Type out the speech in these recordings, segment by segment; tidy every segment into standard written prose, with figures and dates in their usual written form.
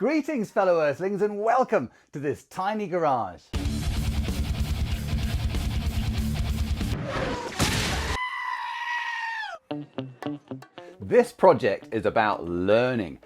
Greetings fellow Earthlings and welcome to this tiny garage. This project is about learning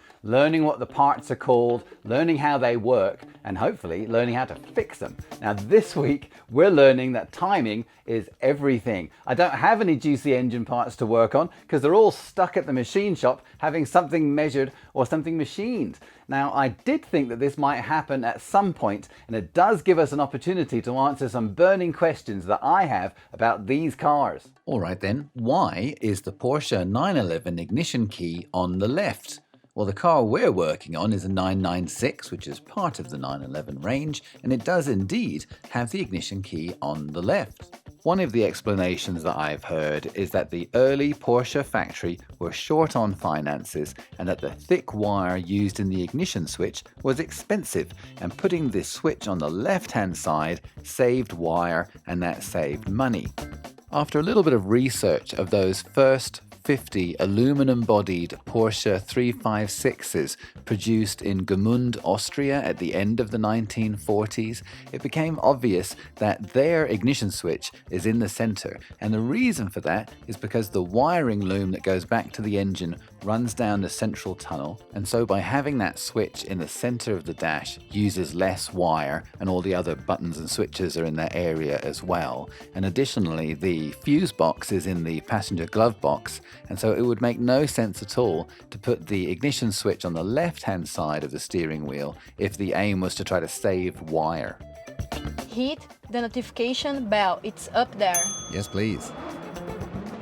what the parts are called, learning how they work, and hopefully learning how to fix them. Now this week we're learning that timing is everything. I don't have any juicy engine parts to work on because they're all stuck at the machine shop having something measured or something machined. Now I did think that this might happen at some point, and it does give us an opportunity to answer some burning questions that I have about these cars. Alright then, why is the Porsche 911 ignition key on the left? Well, the car we're working on is a 996, which is part of the 911 range, and it does indeed have the ignition key on the left. One of the explanations that I've heard is that the early Porsche factory were short on finances and that the thick wire used in the ignition switch was expensive, and putting this switch on the left-hand side saved wire and that saved money. After a little bit of research of those first 50 aluminum-bodied Porsche 356s produced in Gmund, Austria at the end of the 1940s, it became obvious that their ignition switch is in the center, and the reason for that is because the wiring loom that goes back to the engine runs down the central tunnel, and so by having that switch in the center of the dash uses less wire, and all the other buttons and switches are in that area as well. And additionally, the fuse box is in the passenger glove box, and so it would make no sense at all to put the ignition switch on the left-hand side of the steering wheel if the aim was to try to save wire. Hit the notification bell, it's up there. Yes, please.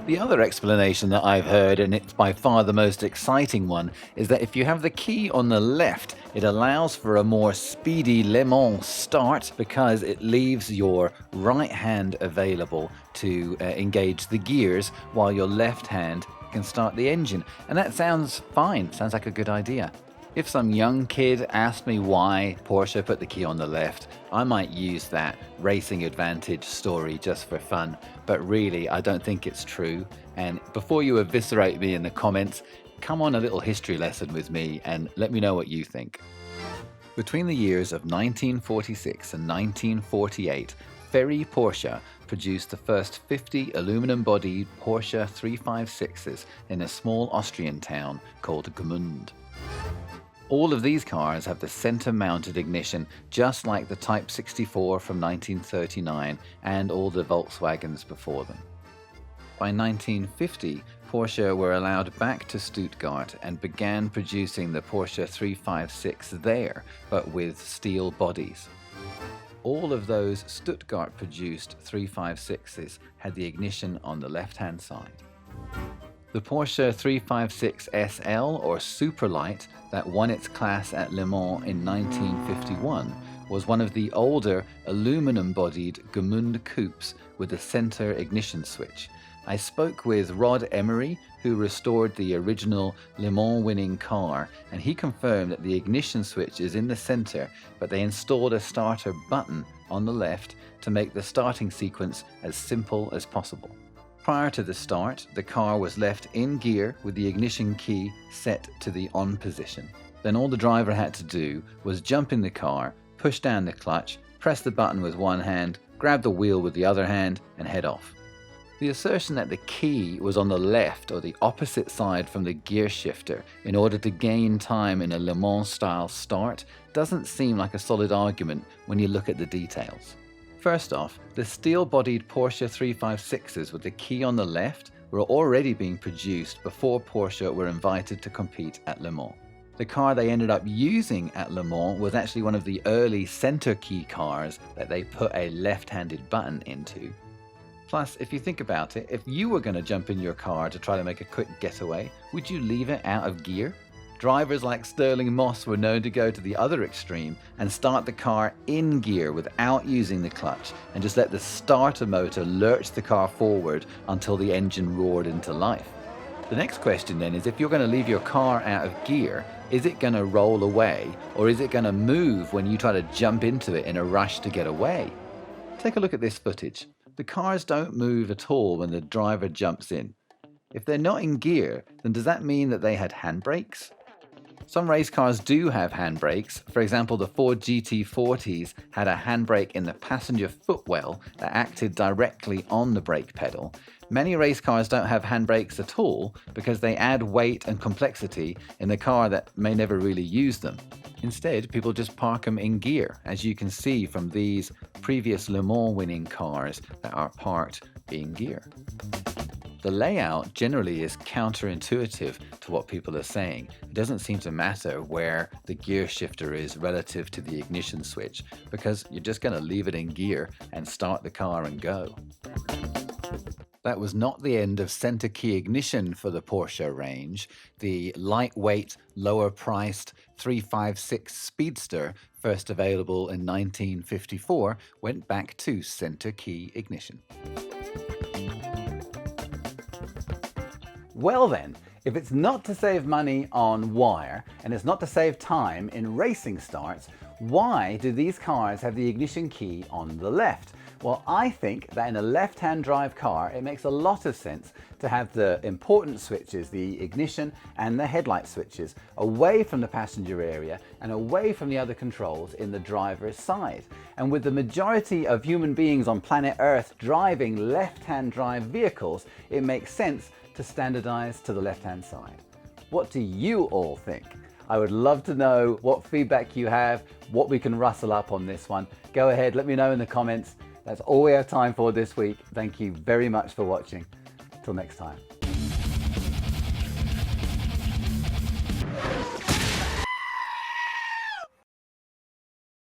The other explanation that I've heard, and it's by far the most exciting one, is that if you have the key on the left, it allows for a more speedy Le Mans start because it leaves your right hand available to engage the gears while your left hand can start the engine. And that sounds fine, sounds like a good idea. If some young kid asked me why Porsche put the key on the left, I might use that racing advantage story just for fun, but really I don't think it's true. And before you eviscerate me in the comments, come on a little history lesson with me and let me know what you think. Between the years of 1946 and 1948, Ferry Porsche produced the first 50 aluminum-bodied Porsche 356s in a small Austrian town called Gmünd. All of these cars have the center-mounted ignition, just like the Type 64 from 1939 and all the Volkswagens before them. By 1950, Porsche were allowed back to Stuttgart and began producing the Porsche 356 there, but with steel bodies. All of those Stuttgart-produced 356s had the ignition on the left-hand side. The Porsche 356 SL, or Superlight, that won its class at Le Mans in 1951, was one of the older aluminum-bodied Gmund coupes with a center ignition switch. I spoke with Rod Emery, who restored the original Le Mans winning car, and he confirmed that the ignition switch is in the center, but they installed a starter button on the left to make the starting sequence as simple as possible. Prior to the start, the car was left in gear with the ignition key set to the on position. Then all the driver had to do was jump in the car, push down the clutch, press the button with one hand, grab the wheel with the other hand, and head off. The assertion that the key was on the left or the opposite side from the gear shifter in order to gain time in a Le Mans style start doesn't seem like a solid argument when you look at the details. First off, the steel-bodied Porsche 356s with the key on the left were already being produced before Porsche were invited to compete at Le Mans. The car they ended up using at Le Mans was actually one of the early center key cars that they put a left-handed button into. Plus, if you think about it, if you were going to jump in your car to try to make a quick getaway, would you leave it out of gear? Drivers like Sterling Moss were known to go to the other extreme and start the car in gear without using the clutch and just let the starter motor lurch the car forward until the engine roared into life. The next question then is, if you're going to leave your car out of gear, is it going to roll away or is it going to move when you try to jump into it in a rush to get away? Take a look at this footage. The cars don't move at all when the driver jumps in. If they're not in gear, then does that mean that they had handbrakes? Some race cars do have handbrakes. For example, the Ford GT40s had a handbrake in the passenger footwell that acted directly on the brake pedal. Many race cars don't have handbrakes at all because they add weight and complexity in the car that may never really use them. Instead, people just park them in gear, as you can see from these previous Le Mans winning cars that are parked in gear. The layout generally is counterintuitive to what people are saying. It doesn't seem to matter where the gear shifter is relative to the ignition switch because you're just going to leave it in gear and start the car and go. That was not the end of center key ignition for the Porsche range. The lightweight, lower-priced 356 Speedster, first available in 1954, went back to center key ignition. Well then, if it's not to save money on wire and it's not to save time in racing starts, why do these cars have the ignition key on the left? Well, I think that in a left-hand drive car, it makes a lot of sense to have the important switches, the ignition and the headlight switches, away from the passenger area and away from the other controls in the driver's side. And with the majority of human beings on planet Earth driving left-hand drive vehicles, it makes sense to standardize to the left-hand side. What do you all think? I would love to know what feedback you have, what we can rustle up on this one. Go ahead, let me know in the comments. That's all we have time for this week. Thank you very much for watching. Till next time.